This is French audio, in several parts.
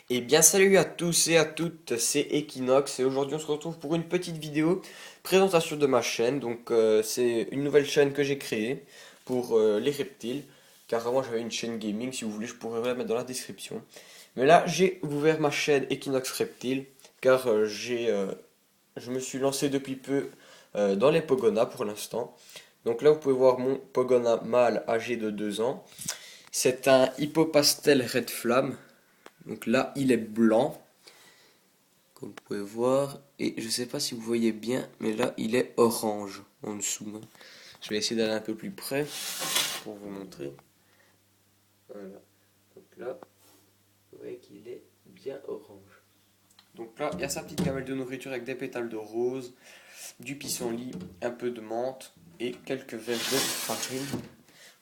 Et bien salut à tous et à toutes, c'est Equinox et aujourd'hui on se retrouve pour une petite vidéo présentation de ma chaîne. C'est une nouvelle chaîne que j'ai créée pour les reptiles, car avant j'avais une chaîne gaming, si vous voulez je pourrais vous la mettre dans la description. Mais là j'ai ouvert ma chaîne Equinox Reptile car je me suis lancé depuis peu dans les Pogona pour l'instant. Donc là vous pouvez voir mon Pogona mâle âgé de 2 ans. C'est un Hippopastel Red Flamme. Donc là, il est blanc, comme vous pouvez voir. Et je ne sais pas si vous voyez bien, mais là, il est orange en dessous, hein. Je vais essayer d'aller un peu plus près pour vous montrer. Voilà. Donc là, vous voyez qu'il est bien orange. Donc là, il y a sa petite gamelle de nourriture avec des pétales de rose, du pissenlit, un peu de menthe et quelques verres de farine.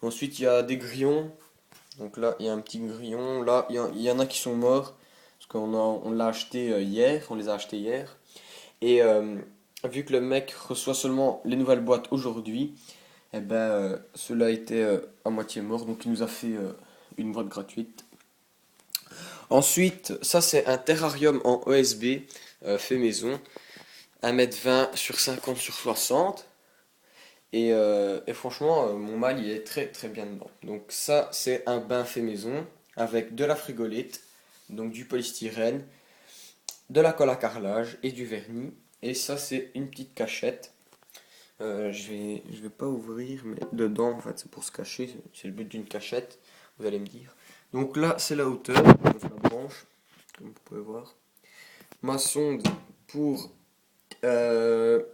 Ensuite, il y a des grillons. Donc là, il y a un petit grillon. Là, il y en a qui sont morts. Parce on l'a acheté hier. On les a achetés hier. Et vu que le mec reçoit seulement les nouvelles boîtes aujourd'hui, eh ben, cela était à moitié mort. Donc il nous a fait une boîte gratuite. Ensuite, ça c'est un terrarium en ESB fait maison. 1,20 m sur 50 sur 60. Et franchement, mon mâle, il est très très bien dedans. Donc ça, c'est un bain fait maison avec de la frigolite, donc du polystyrène, de la colle à carrelage et du vernis. Et ça, c'est une petite cachette. Je vais pas ouvrir, mais dedans, en fait, c'est pour se cacher. C'est le but d'une cachette, vous allez me dire. Donc là, c'est la hauteur, donc la branche, comme vous pouvez voir. Ma sonde pour... euh,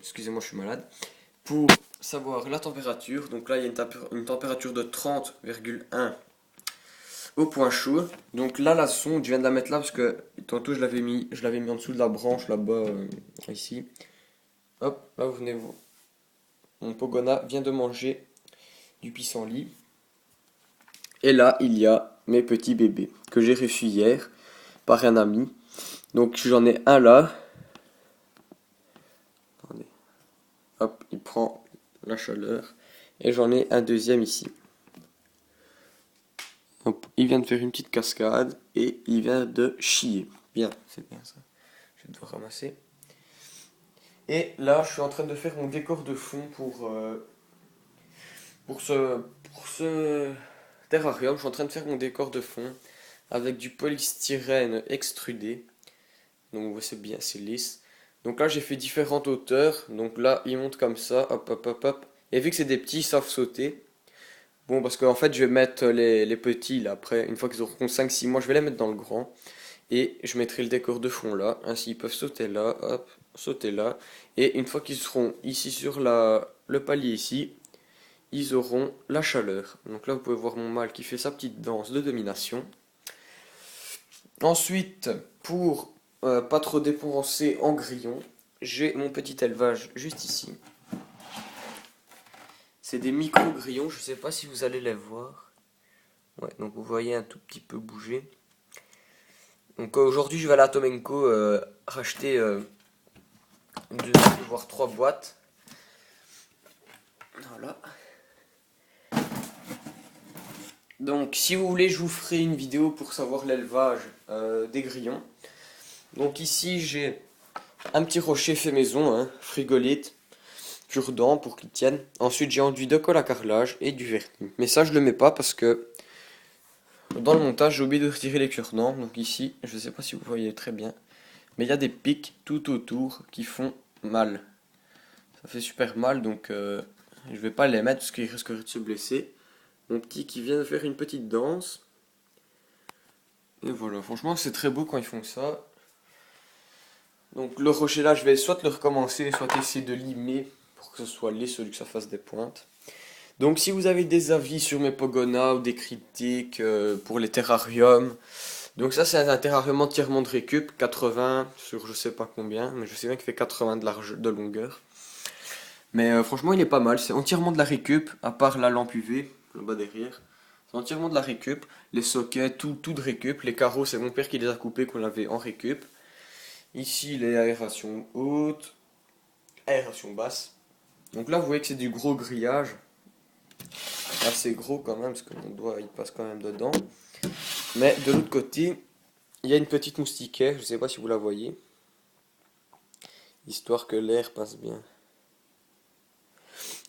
excusez-moi, je suis malade. Pour savoir la température, donc là il y a une température de 30,1 au point chaud. Donc là la sonde, je viens de la mettre là parce que tantôt je l'avais mis en dessous de la branche là-bas, ici. Hop, là vous venez vous. Mon Pogona vient de manger du pissenlit. Et là il y a mes petits bébés que j'ai reçus hier par un ami. Donc j'en ai un là. Attendez. Hop, il prend la chaleur. Et j'en ai un deuxième ici. Hop, il vient de faire une petite cascade et il vient de chier. Bien, c'est bien ça. Je vais devoir ramasser. Et là, je suis en train de faire mon décor de fond pour ce terrarium. Je suis en train de faire mon décor de fond avec du polystyrène extrudé. Donc c'est bien, c'est lisse. Donc là, j'ai fait différentes hauteurs. Donc là, il monte comme ça, hop, hop, hop, hop. Et vu que c'est des petits, ils savent sauter. Bon, parce qu'en fait, je vais mettre les petits là. Après, une fois qu'ils auront 5-6 mois, je vais les mettre dans le grand. Et je mettrai le décor de fond là. Ainsi, ils peuvent sauter là, hop, sauter là. Et une fois qu'ils seront ici sur le palier ici, ils auront la chaleur. Donc là, vous pouvez voir mon mâle qui fait sa petite danse de domination. Ensuite, pour pas trop dépenser en grillon, j'ai mon petit élevage juste ici. C'est des micro-grillons, je ne sais pas si vous allez les voir. Ouais, donc vous voyez un tout petit peu bouger. Donc aujourd'hui, je vais à la Tomenko racheter 2 voire 3 boîtes. Voilà. Donc si vous voulez, je vous ferai une vidéo pour savoir l'élevage des grillons. Donc ici, j'ai un petit rocher fait maison, hein, frigolite, cure-dent pour qu'ils tiennent. Ensuite, j'ai enduit de colle à carrelage et du vernis. Mais ça, je le mets pas parce que dans le montage, j'ai oublié de retirer les cure-dents. Donc ici, je ne sais pas si vous voyez très bien, mais il y a des pics tout autour qui font mal. Ça fait super mal, donc je vais pas les mettre parce qu'ils risqueraient de se blesser. Mon petit qui vient de faire une petite danse. Et voilà, franchement c'est très beau quand ils font ça. Donc le rocher là, je vais soit le recommencer, soit essayer de limer pour que ce soit lisse, celui que ça fasse des pointes. Donc si vous avez des avis sur mes Pogona ou des critiques pour les terrariums, donc ça c'est un terrarium entièrement de récup, 80 sur je sais pas combien, mais je sais bien qu'il fait 80 de longueur. Mais franchement il est pas mal, c'est entièrement de la récup, à part la lampe UV, là-bas derrière. C'est entièrement de la récup, les sockets, tout de récup, les carreaux c'est mon père qui les a coupés qu'on avait en récup. Ici les aérations hautes, aération basse. Donc là vous voyez que c'est du gros grillage. assez gros quand même, parce que mon doigt il passe quand même dedans. Mais de l'autre côté, il y a une petite moustiquaire, je ne sais pas si vous la voyez, histoire que l'air passe bien.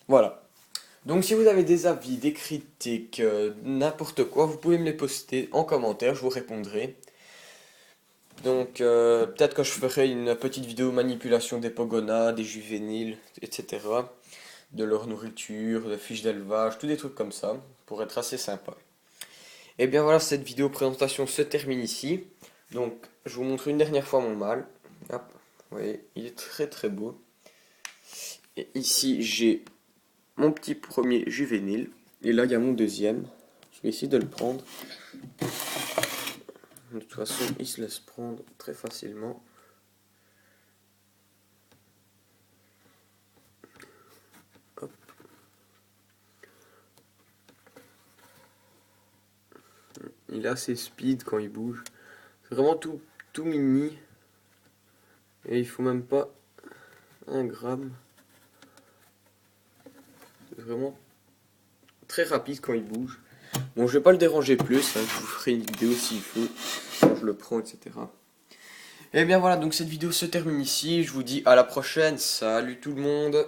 Voilà. Donc si vous avez des avis, des critiques, n'importe quoi, vous pouvez me les poster en commentaire, je vous répondrai. Donc peut-être que je ferai une petite vidéo manipulation des pogonas, des juvéniles, etc. De leur nourriture, de fiches d'élevage, tous des trucs comme ça, pour être assez sympa. Et bien voilà, cette vidéo présentation se termine ici. Donc je vous montre une dernière fois mon mâle. Hop, vous voyez, il est très très beau. Et ici j'ai mon petit premier juvénile. Et là il y a mon deuxième. Je vais essayer de le prendre. De toute façon, il se laisse prendre très facilement. Hop. Il est assez speed quand il bouge. C'est vraiment tout mini. Et il faut même pas 1 gramme. C'est vraiment très rapide quand il bouge. Bon, je vais pas le déranger plus, hein, je vous ferai une vidéo s'il faut, quand je le prends, etc. Et bien voilà, donc cette vidéo se termine ici. Je vous dis à la prochaine. Salut tout le monde!